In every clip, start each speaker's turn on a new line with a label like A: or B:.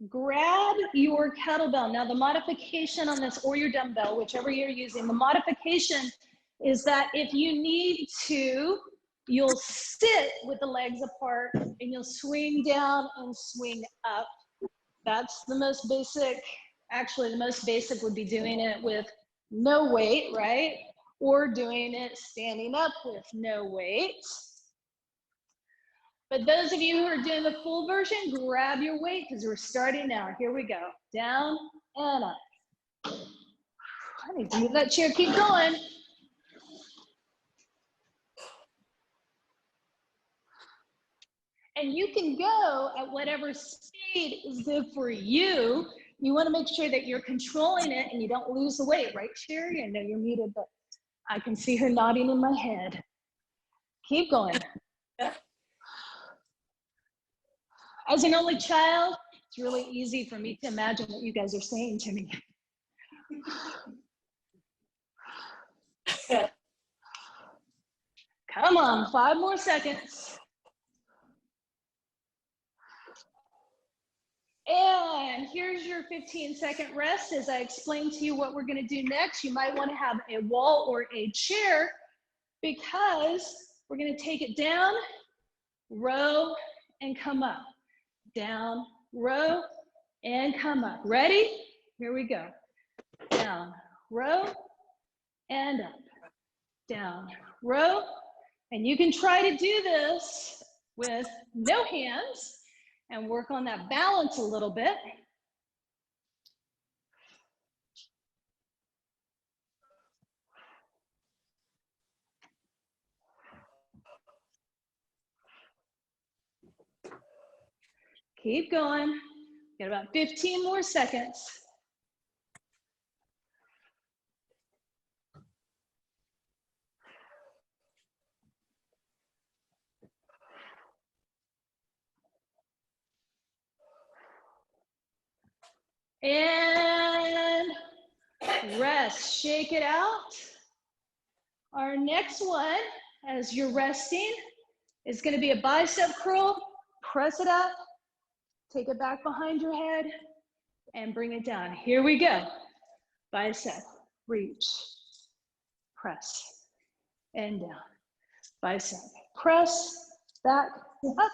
A: grab your kettlebell. Now the modification on this, or your dumbbell, whichever you're using, the modification is that if you need to, you'll sit with the legs apart and you'll swing down and swing up. That's the most basic. Actually, the most basic would be doing it with no weight, right? Or doing it standing up with no weight. But those of you who are doing the full version, grab your weight because we're starting now. Here we go. Down and up. I need to move that chair. Keep going. And you can go at whatever speed is good for you. You want to make sure that you're controlling it and you don't lose the weight, right, Sherry? I know you're muted, but I can see her nodding in my head. Keep going. As an only child, it's really easy for me to imagine what you guys are saying to me. Come on, 5 more seconds. And here's your 15-second rest. As I explain to you what we're going to do next, you might want to have a wall or a chair because we're going to take it down, row, and come up. Down, row, and come up. Ready? Here we go. Down, row, and up. Down, row. And you can try to do this with no hands and work on that balance a little bit. Keep going. Got about 15 more seconds. And rest, shake it out. Our next one, as you're resting, is going to be a bicep curl. Press it up, take it back behind your head, and bring it down. Here we go. Bicep, reach, press, and down. Bicep, press, back, up,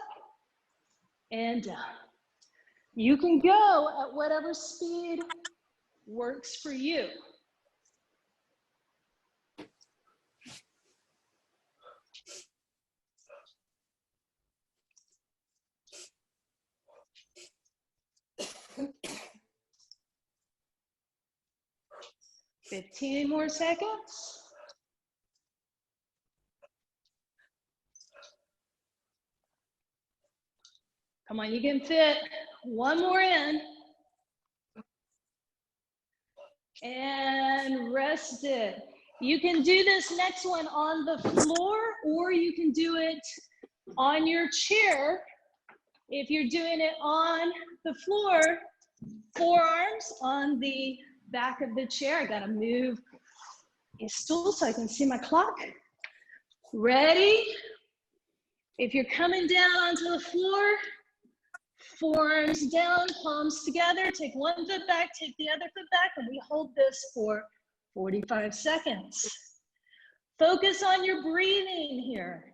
A: and down. You can go at whatever speed works for you. Fifteen more seconds. Come on, you can fit. One more in. And rest it. You can do this next one on the floor, or you can do it on your chair. If you're doing it on the floor, forearms on the back of the chair. I gotta move a stool so I can see my clock. Ready? If you're coming down onto the floor, forearms down, palms together, take one foot back, take the other foot back, and we hold this for 45 seconds. Focus on your breathing here.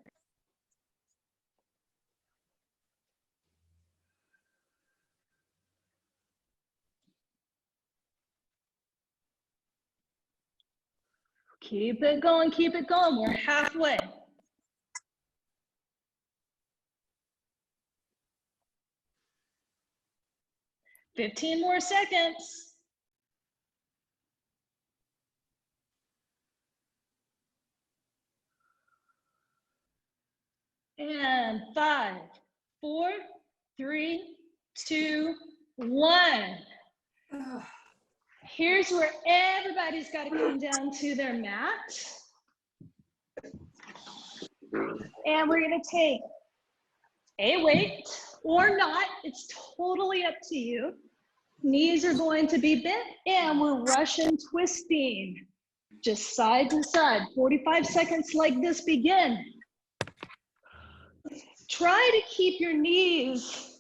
A: Keep it going, keep it going. We're halfway. Fifteen more seconds. And 5, 4, 3, 2, 1. Here's where everybody's got to come down to their mat. And we're going to take a weight or not. It's totally up to you. Knees are going to be bent and we're Russian twisting. Just side to side. 45 seconds like this begin. Try to keep your knees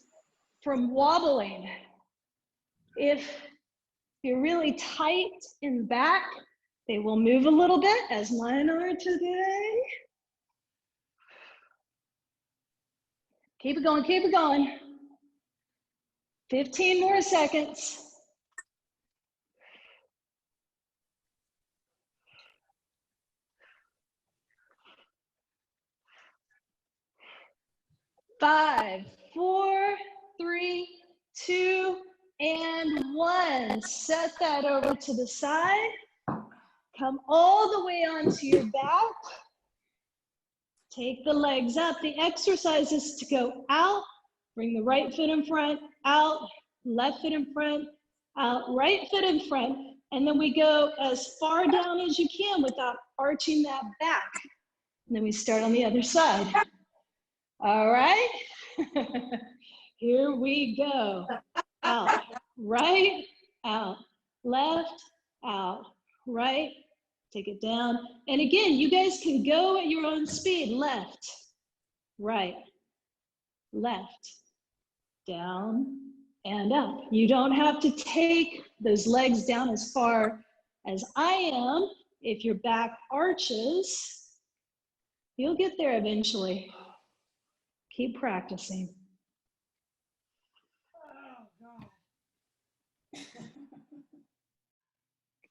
A: from wobbling. If you're really tight in the back, they will move a little bit, as mine are today. Keep it going, keep it going. 15 more seconds. 5, 4, 3, 2, and 1. Set that over to the side. Come all the way onto your back. Take the legs up. The exercise is to go out, bring the right foot in front, out, left foot in front, out, right foot in front, and then we go as far down as you can without arching that back. And then we start on the other side. All right? Here we go. Out, right, out, left, out, right, take it down. And again, you guys can go at your own speed. Left, right, left, down, and up. You don't have to take those legs down as far as I am. If your back arches, you'll get there eventually. Keep practicing.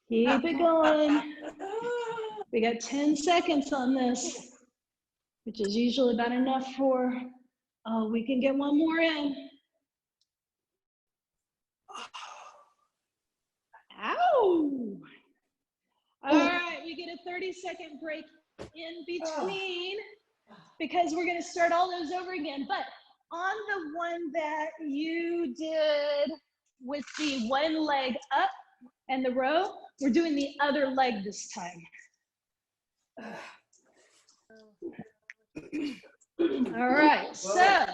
A: Keep it going. We got 10 seconds on this, which is usually about enough for, oh, we can get one more in. Ow! All right, we get a 30-second break in between because we're gonna start all those over again. But on the one that you did with the one leg up and the row, we're doing the other leg this time. All right, so,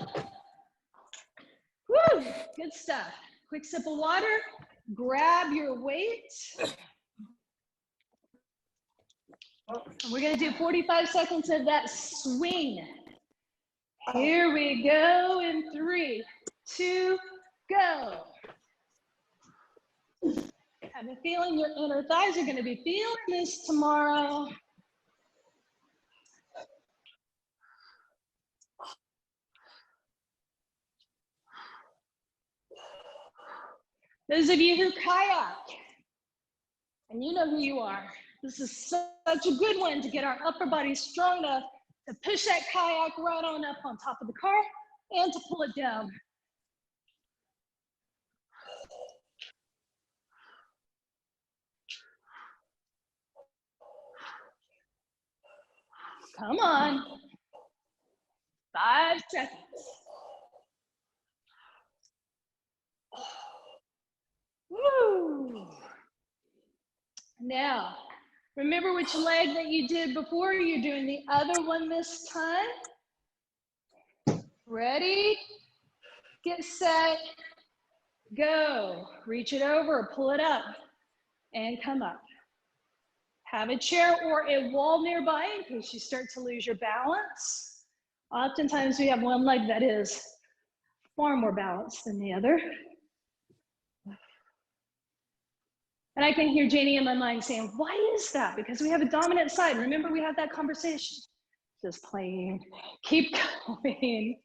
A: woo, good stuff. Quick sip of water, grab your weight. And we're gonna do 45 seconds of that swing. Here we go in 3, 2, go. I have a feeling your inner thighs are gonna be feeling this tomorrow. Those of you who kayak, and you know who you are, this is such a good one to get our upper body strong enough to push that kayak right on up on top of the car and to pull it down. Come on. 5 seconds. Woo. Now, remember which leg that you did before. You're doing the other one this time. Ready, get set, go. Reach it over, pull it up, and come up. Have a chair or a wall nearby in case you start to lose your balance. Oftentimes we have one leg that is far more balanced than the other. And I can hear Janie in my mind saying, why is that? Because we have a dominant side. Remember, we had that conversation. Just playing, keep going.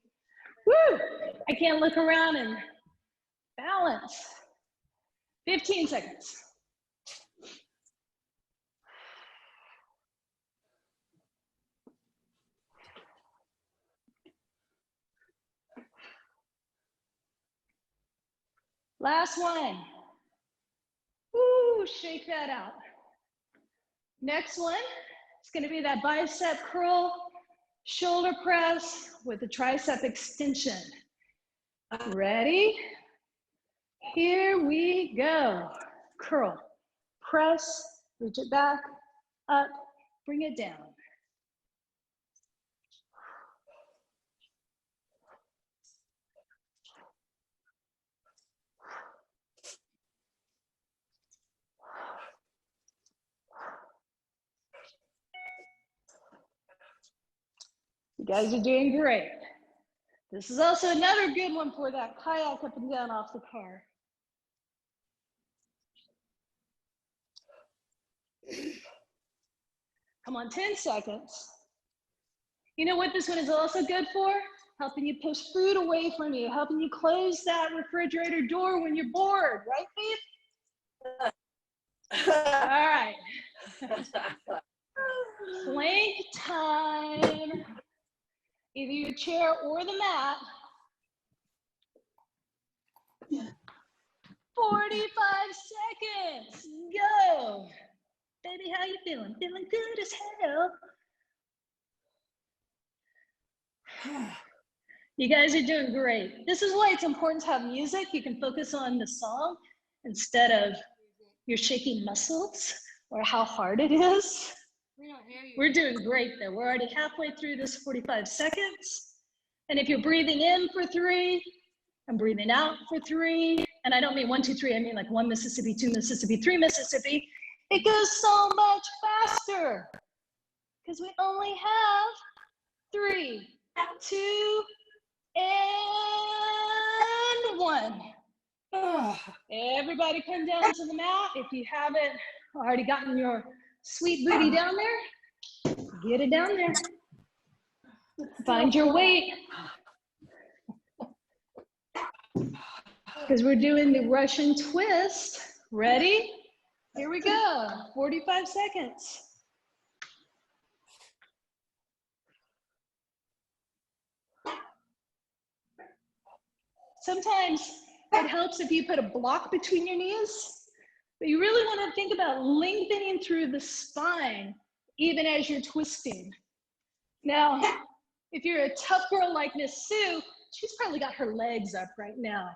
A: Woo! I can't look around and balance. 15 seconds. Last one. Woo, shake that out. Next one, it's gonna be that bicep curl, shoulder press with the tricep extension. Ready? Here we go. Curl, press, reach it back, up, bring it down. You guys are doing great. This is also another good one for that kayak up and down off the car. Come on, 10 seconds. You know what this one is also good for? Helping you push food away from you, helping you close that refrigerator door when you're bored, right, Pete? All right. Plank time. Either your chair or the mat. 45 seconds. Go. Baby, how you feeling? Feeling good as hell. You guys are doing great. This is why it's important to have music. You can focus on the song instead of your shaking muscles or how hard it is. We're doing great though. We're already halfway through this 45 seconds. And if you're breathing in for 3 and breathing out for 3, and I don't mean 1, 2, 3, I mean like 1 Mississippi, 2 Mississippi, 3 Mississippi, it goes so much faster because we only have 3, 2, and 1. Everybody come down to the mat. If you haven't already gotten your sweet booty down there, get it down there. Find your weight. Because we're doing the Russian twist. Ready? Here we go. 45 seconds. Sometimes it helps if you put a block between your knees, but you really want to think about lengthening through the spine even as you're twisting. Now, if you're a tough girl like Miss Sue, she's probably got her legs up right now.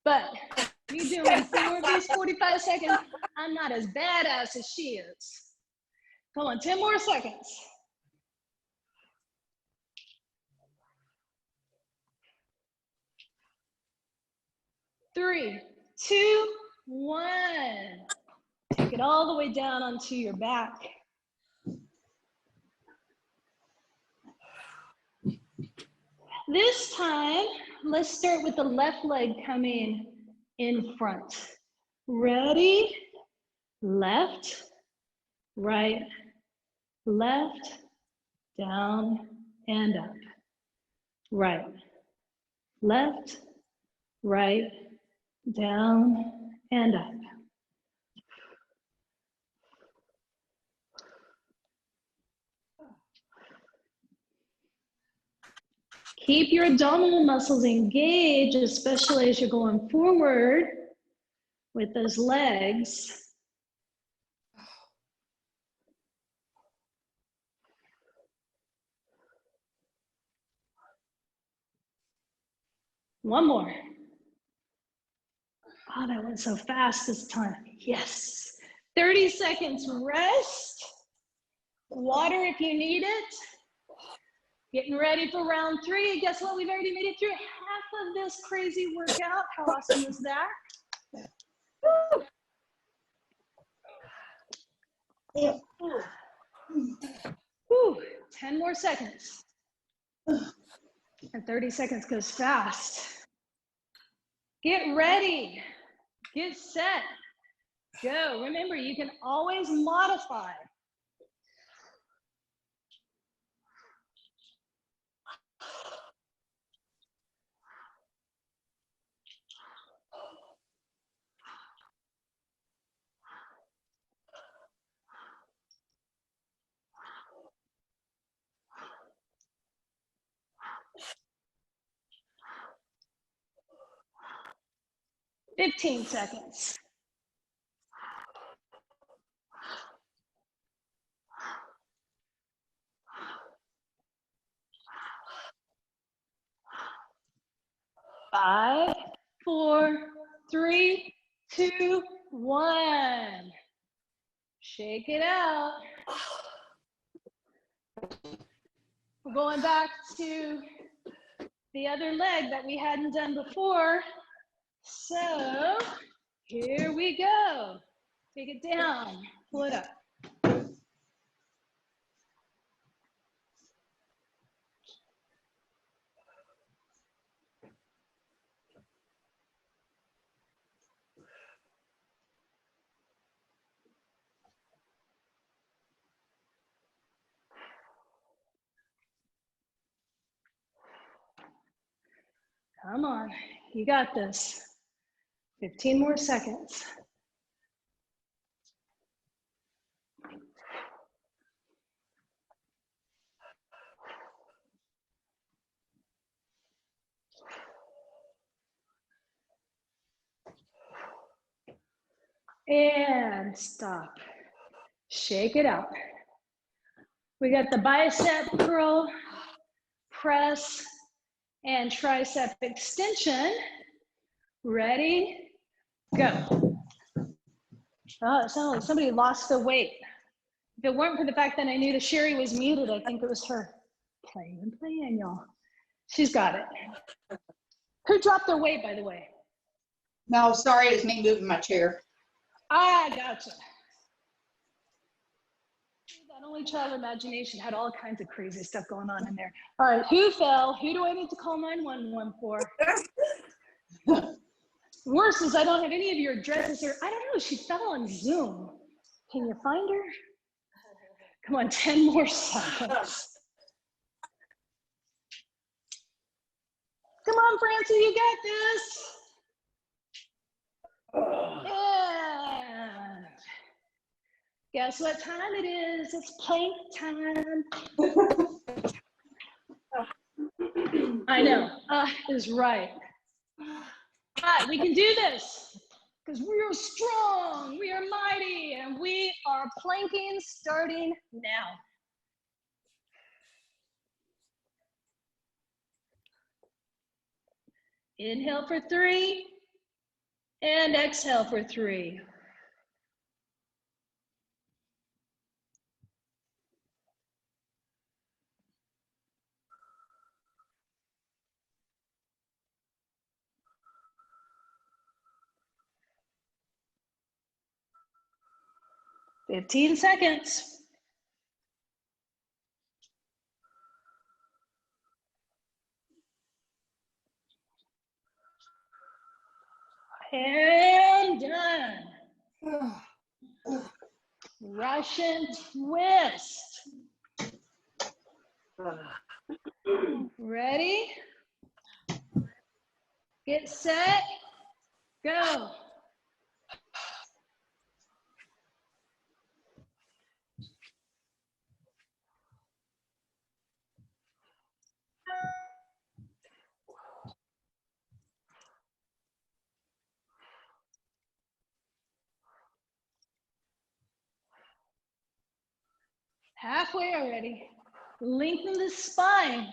A: But me doing 4 of these 45 seconds, I'm not as badass as she is. Come on, 10 more seconds. Three, two, 1. Take it all the way down onto your back. This time, let's start with the left leg coming in front. Ready? Left, right, left, down, and up. Right, left, right, down, and up. Keep your abdominal muscles engaged, especially as you're going forward with those legs. One more. Oh, that went so fast this time. Yes. 30 seconds rest. Water if you need it. Getting ready for round 3. Guess what? We've already made it through half of this crazy workout. How awesome is that? Whew. 10 more seconds. And 30 seconds goes fast. Get ready. Get set. Go. Remember, you can always modify. Fifteen seconds. Five, 4, 3, 2, 1. Shake it out. We're going back to the other leg that we hadn't done before. So here we go. Take it down, pull it up. Come on, you got this. 15 more seconds. And stop. Shake it out. We got the bicep curl, press, and tricep extension. Ready? Go. Oh, it sounded like somebody lost the weight. If it weren't for the fact that I knew that Sherry was muted, I think it was her. Playing, y'all. She's got it. Who dropped their weight, by the way?
B: No, sorry, it's me moving my chair.
A: I gotcha. That only child imagination had all kinds of crazy stuff going on in there. All right, who fell? Who do I need to call 911 for? Worse is I don't have any of your addresses here. I don't know, she fell on Zoom. Can you find her? Come on, 10 more seconds. Come on, Francie, you got this. And guess what time it is? It's plank time. I know, is right. But we can do this because we are strong, we are mighty, and we are planking starting now. Inhale for 3 and exhale for 3. Fifteen seconds. And done. Russian twist. Ready? Get set, go. Halfway already. Lengthen the spine.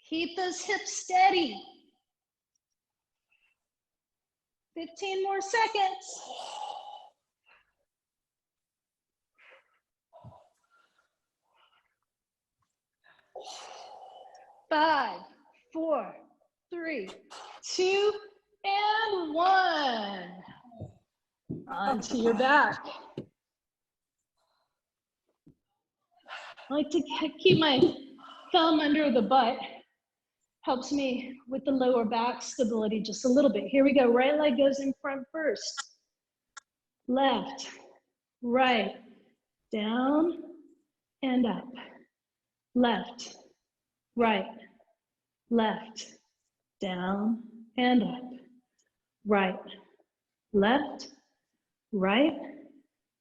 A: Keep those hips steady. 15 more seconds. Five, 4, 3, 2, and 1. Onto your back. I like to keep my thumb under the butt. Helps me with the lower back stability just a little bit. Here we go. Right leg goes in front first. Left, right, down, and up. Left, right, left, down, and up. Right, left, right,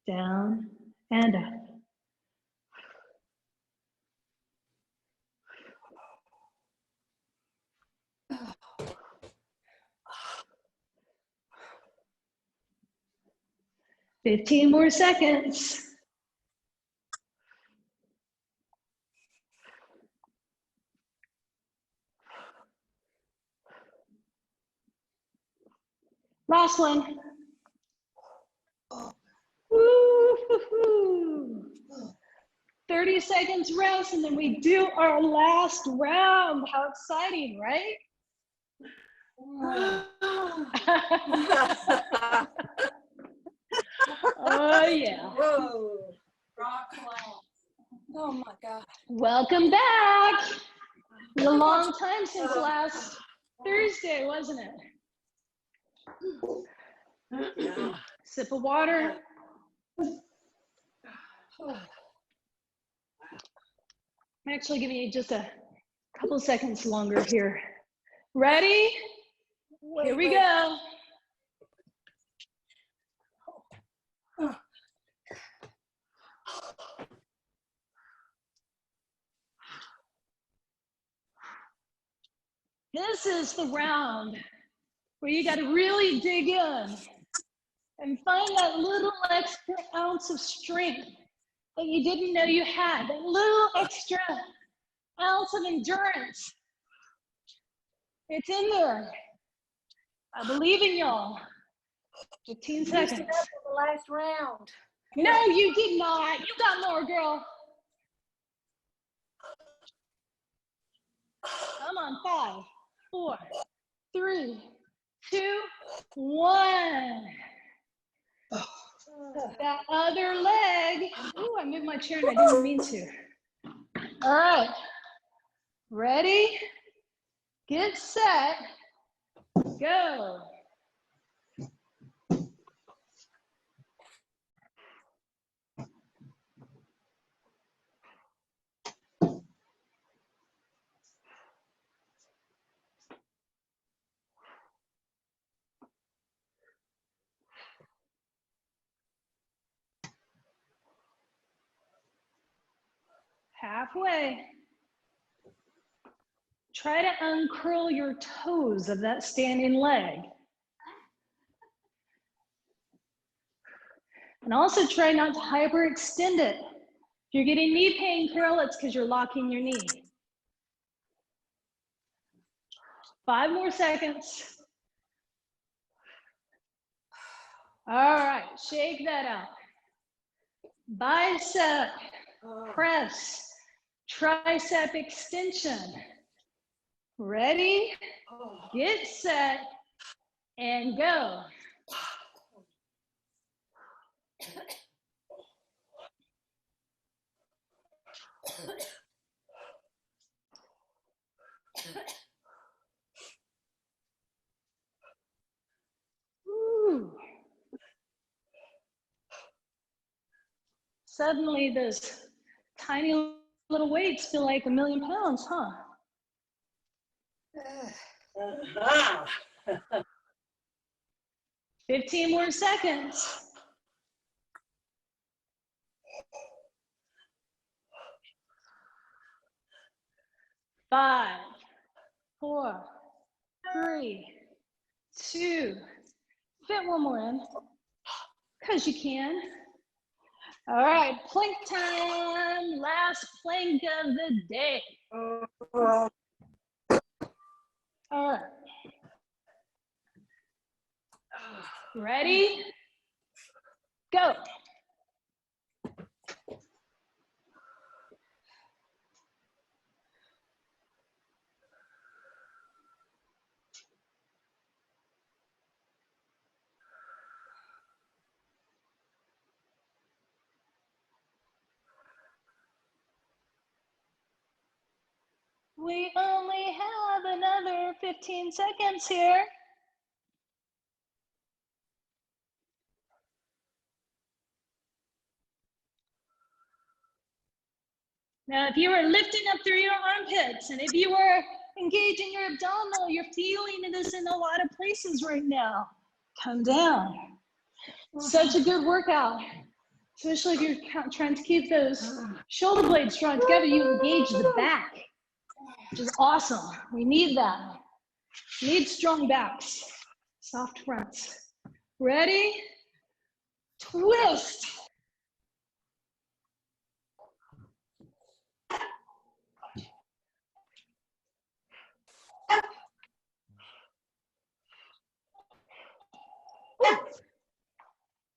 A: down, and up. Fifteen more seconds. Last one. Woo-hoo-hoo. 30 seconds rest, and then we do our last round. How exciting, right? Oh, yeah.
C: Whoa. Oh my God.
A: Welcome back. It's a long time since last Thursday, wasn't it? Sip of water. I'm actually giving you just a Couple seconds longer here. Ready? Here we go. This is the round where you got to really dig in and find that little extra ounce of strength that you didn't know you had, that little extra ounce of endurance. It's in there. I believe in y'all. 15 seconds.
C: The last round.
A: No, you did not. You got more, girl. Come on, 5, 4, 3, 2, 1. That other leg. Ooh, I moved my chair and I didn't mean to. All right. Ready? Get set. Go. Halfway. Try to uncurl your toes of that standing leg. And also try not to hyperextend it. If you're getting knee pain, Carol, it's because you're locking your knee. 5 more seconds. All right, shake that out. Bicep, press, tricep extension. Ready, get set, and go. Ooh. Suddenly those tiny little weights feel like 1,000,000 pounds, huh? 15 more seconds. 5, 4, 3, 2. Fit one more in, because you can. All right, plank time. Last plank of the day. All right. Ready? Go. We only have another 15 seconds here. Now, if you were lifting up through your armpits and if you were engaging your abdominal, you're feeling this in a lot of places right now. Come down. Such a good workout, especially if you're trying to keep those shoulder blades strong together. You engage the back, which is awesome. We need that. We need strong backs, soft fronts. Ready? Twist.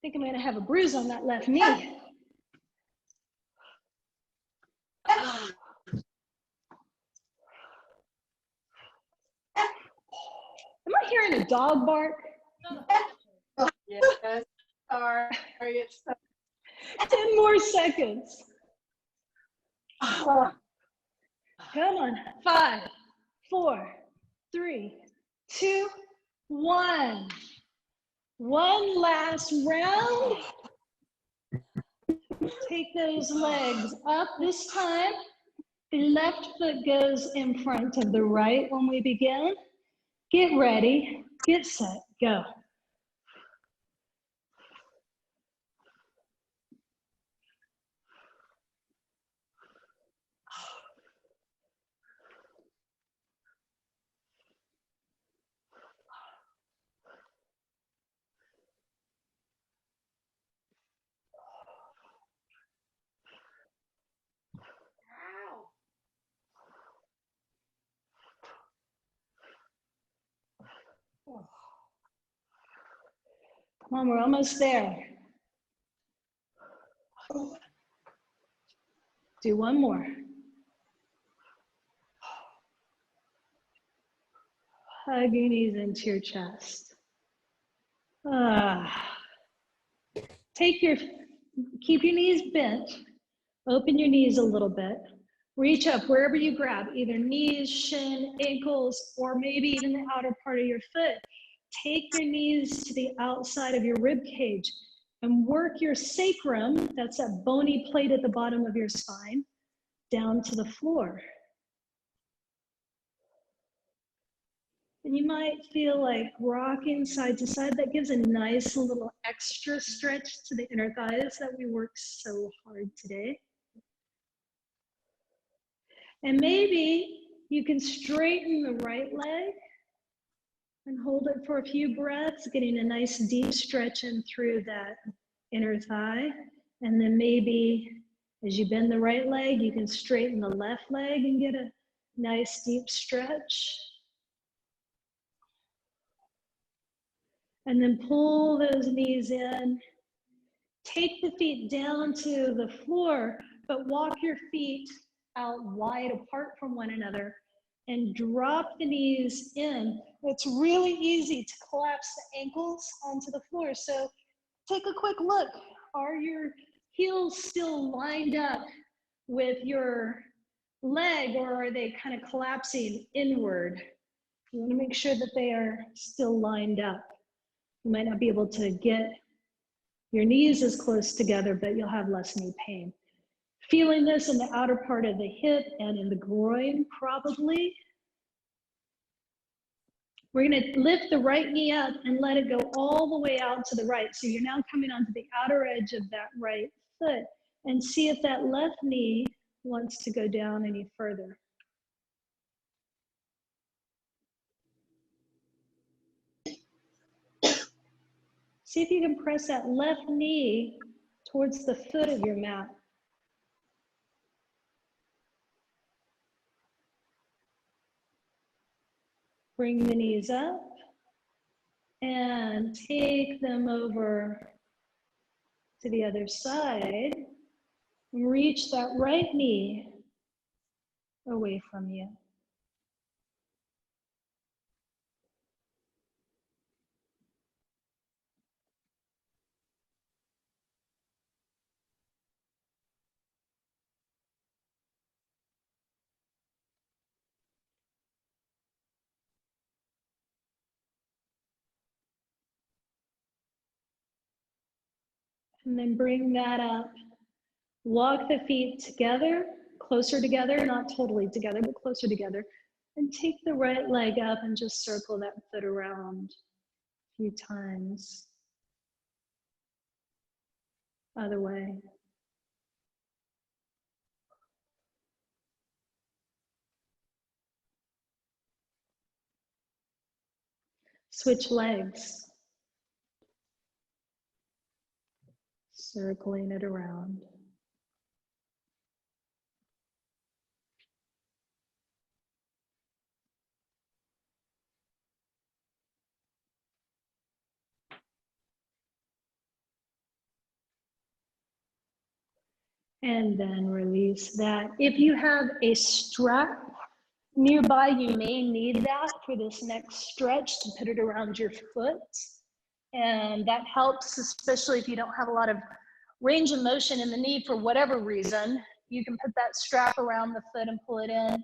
A: I think I'm gonna have a bruise on that left knee. Am I hearing a dog bark?
C: Yes. Sorry. It's
A: 10 more seconds. Come on. 5, 4, 3, 2, 1. One last round. Take those legs up this time. The left foot goes in front of the right when we begin. Get ready, get set, go. Come on, we're almost there. Do one more. Hug your knees into your chest. Keep your knees bent. Open your knees a little bit. Reach up wherever you grab, either knees, shin, ankles, or maybe even the outer part of your foot. Take your knees to the outside of your rib cage and work your sacrum, that's that bony plate at the bottom of your spine, down to the floor. And you might feel like rocking side to side. That gives a nice little extra stretch to the inner thighs that we worked so hard today. And maybe you can straighten the right leg and hold it for a few breaths, getting a nice deep stretch in through that inner thigh. And then maybe as you bend the right leg, you can straighten the left leg and get a nice deep stretch. And then pull those knees in. Take the feet down to the floor, but walk your feet out wide apart from one another and drop the knees in. It's really easy to collapse the ankles onto the floor. So take a quick look. Are your heels still lined up with your leg, or are they kind of collapsing inward? You want to make sure that they are still lined up. You might not be able to get your knees as close together, but you'll have less knee pain. Feeling this in the outer part of the hip and in the groin, probably. We're going to lift the right knee up and let it go all the way out to the right. So you're now coming onto the outer edge of that right foot, and see if that left knee wants to go down any further. See if you can press that left knee towards the foot of your mat. Bring the knees up and take them over to the other side. Reach that right knee away from you. And then bring that up. Walk the feet together, closer together, not totally together, but closer together. And take the right leg up and just circle that foot around a few times. Other way. Switch legs. Circling it around. And then release that. If you have a strap nearby, you may need that for this next stretch to put it around your foot. And that helps, especially if you don't have a lot of range of motion in the knee for whatever reason. You can put that strap around the foot and pull it in.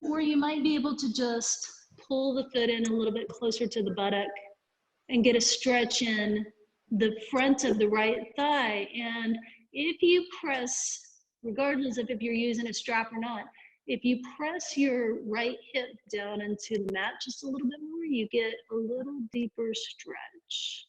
A: Or you might be able to just pull the foot in a little bit closer to the buttock and get a stretch in the front of the right thigh. And if you press, regardless of if you're using a strap or not, If you press your right hip down into the mat just a little bit more, you get a little deeper stretch.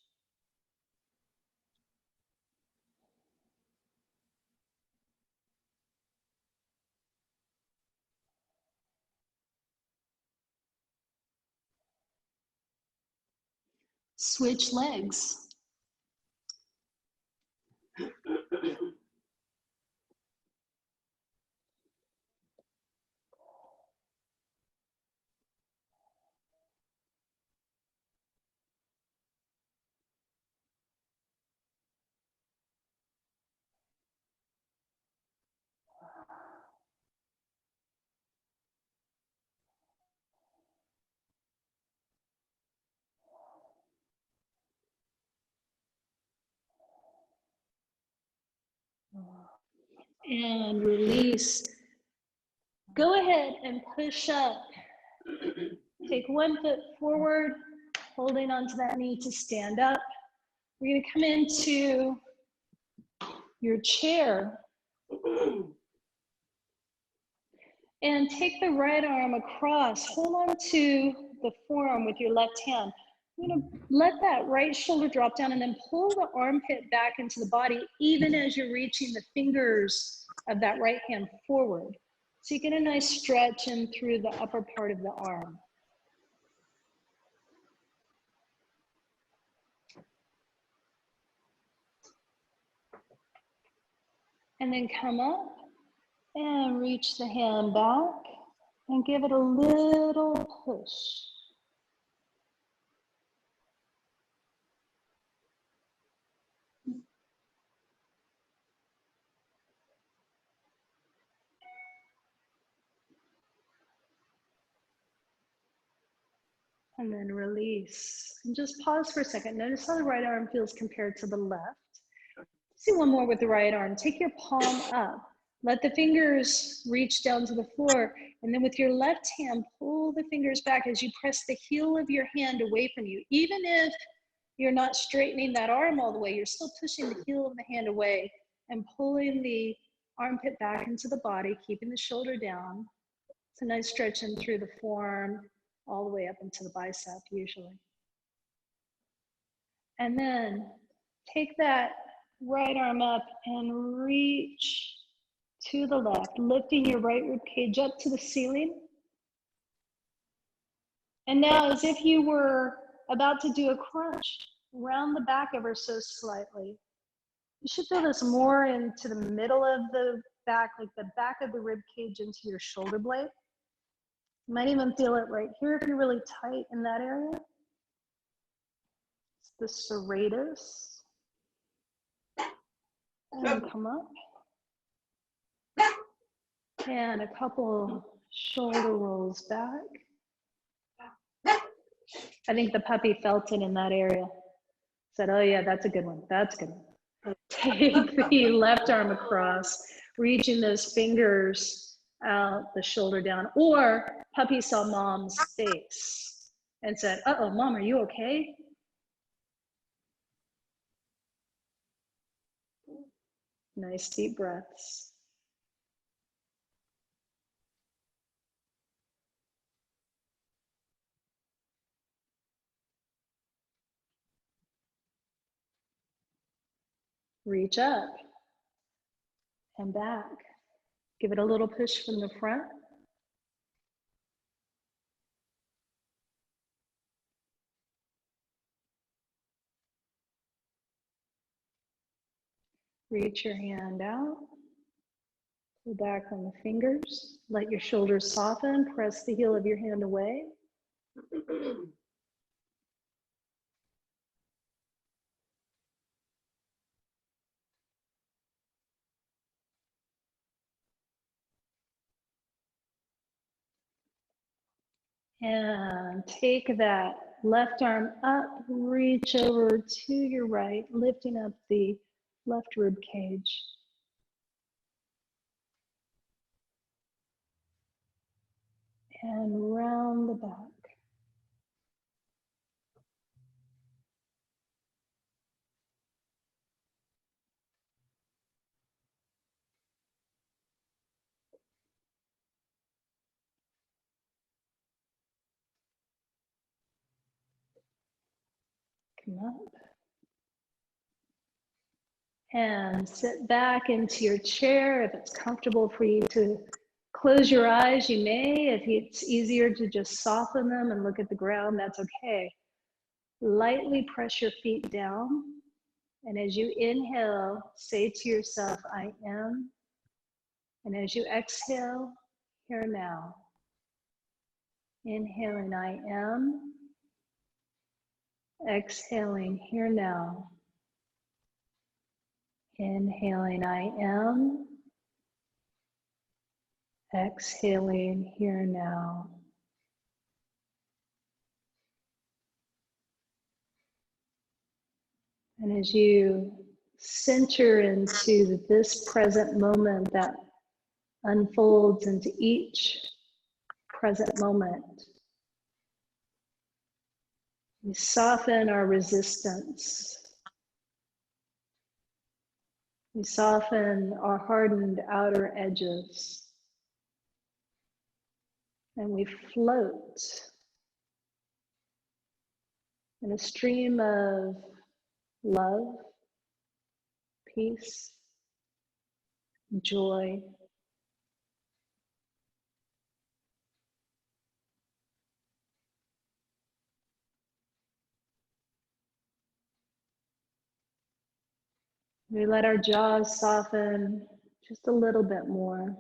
A: Switch legs. And release. Go ahead and push up. Take one foot forward, holding onto that knee to stand up. We're going to come into your chair and take the right arm across. Hold on to the forearm with your left hand. You're going to let that right shoulder drop down and then pull the armpit back into the body, even as you're reaching the fingers of that right hand forward. So you get a nice stretch in through the upper part of the arm. And then come up and reach the hand back and give it a little push. And then release. And just pause for a second. Notice how the right arm feels compared to the left. See one more with the right arm. Take your palm up. Let the fingers reach down to the floor. And then with your left hand, pull the fingers back as you press the heel of your hand away from you. Even if you're not straightening that arm all the way, you're still pushing the heel of the hand away and pulling the armpit back into the body, keeping the shoulder down. It's a nice stretch in through the forearm, all the way up into the bicep usually. And then take that right arm up and reach to the left, lifting your right rib cage up to the ceiling. And now, as if you were about to do a crunch, round the back ever so slightly. You should feel this more into the middle of the back, like the back of the rib cage into your shoulder blade. You might even feel it right here if you're really tight in that area. It's the serratus. And come up. And a couple shoulder rolls back. I think the puppy felt it in that area. Said, oh yeah, that's a good one. That's a good one. Take the left arm across, reaching those fingers out, the shoulder down. Or puppy saw mom's face and said, uh-oh, mom, are you okay? Nice deep breaths. Reach up and back. Give it a little push from the front. Reach your hand out. Pull back on the fingers. Let your shoulders soften. Press the heel of your hand away. And take that left arm up, reach over to your right, lifting up the left rib cage. And round the back. Come up. And sit back into your chair. If it's comfortable for you to close your eyes, you may. If it's easier to just soften them and look at the ground, that's okay. Lightly press your feet down. And as you inhale, say to yourself, I am. And as you exhale, here now. Inhaling, I am. Exhaling, here now. Inhaling, I am. Exhaling, here now. And as you center into this present moment that unfolds into each present moment, we soften our resistance. We soften our hardened outer edges. And we float in a stream of love, peace, joy. We let our jaws soften just a little bit more.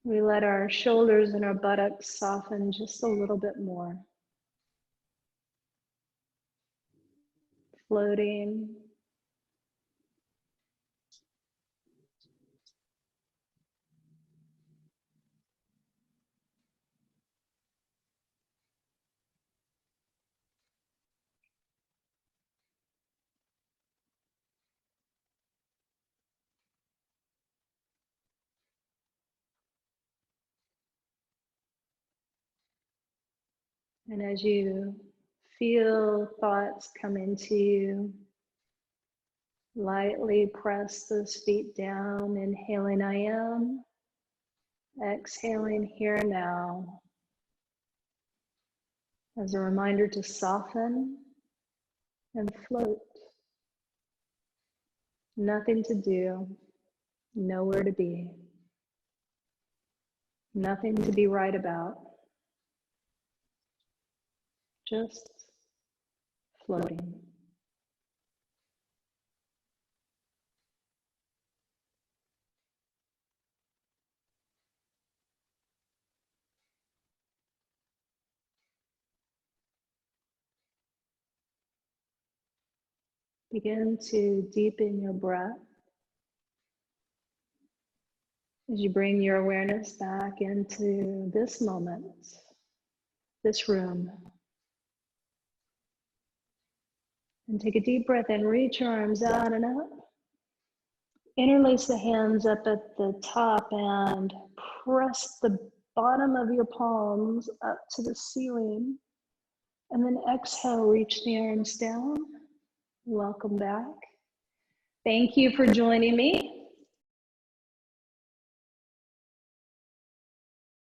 A: We let our shoulders and our buttocks soften just a little bit more. Floating. And as you feel thoughts come into you, lightly press those feet down, inhaling I am, exhaling here now. As a reminder to soften and float. Nothing to do, nowhere to be. Nothing to be right about. Just floating. Begin to deepen your breath as you bring your awareness back into this moment, this room. And take a deep breath in, reach your arms out and up. Interlace the hands up at the top and press the bottom of your palms up to the ceiling. And then exhale, reach the arms down. Welcome back. Thank you for joining me.